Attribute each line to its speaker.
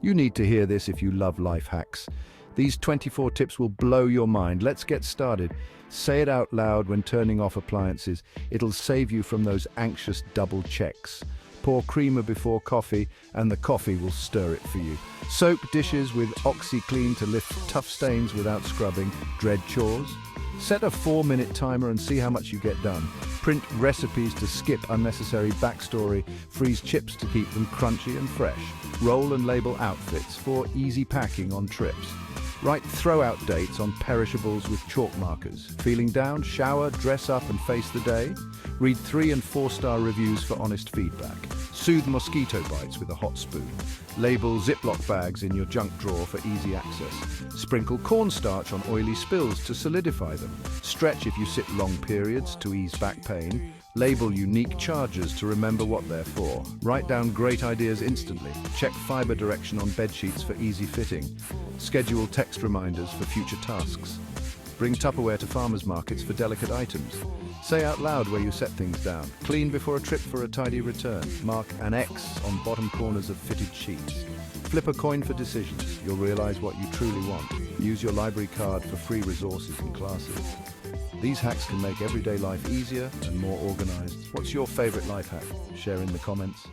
Speaker 1: You need to hear this if you love life hacks. These 24 tips will blow your mind. Let's get started. Say it out loud when turning off appliances. It'll save you from those anxious double checks. Pour creamer before coffee, and the coffee will stir it for you. Soak dishes with OxyClean to lift tough stains without scrubbing. Dread chores? Set a 4-minute timer and see how much you get done. Print recipes to skip unnecessary backstory. Freeze chips to keep them crunchy and fresh. Roll and label outfits for easy packing on trips. Write throw-out dates on perishables with chalk markers. Feeling down? Shower, dress up and face the day. Read 3- and 4-star reviews for honest feedback. Soothe mosquito bites with a hot spoon. Label Ziploc bags in your junk drawer for easy access. Sprinkle cornstarch on oily spills to solidify them. Stretch if you sit long periods to ease back pain. Label unique chargers to remember what they're for. Write down great ideas instantly. Check fiber direction on bed sheets for easy fitting. Schedule text reminders for future tasks. Bring Tupperware to farmers markets for delicate items. Say out loud where you set things down. Clean before a trip for a tidy return. Mark an X on bottom corners of fitted sheets. Flip a coin for decisions. You'll realize what you truly want. Use your library card for free resources and classes. These hacks can make everyday life easier and more organized. What's your favorite life hack? Share in the comments.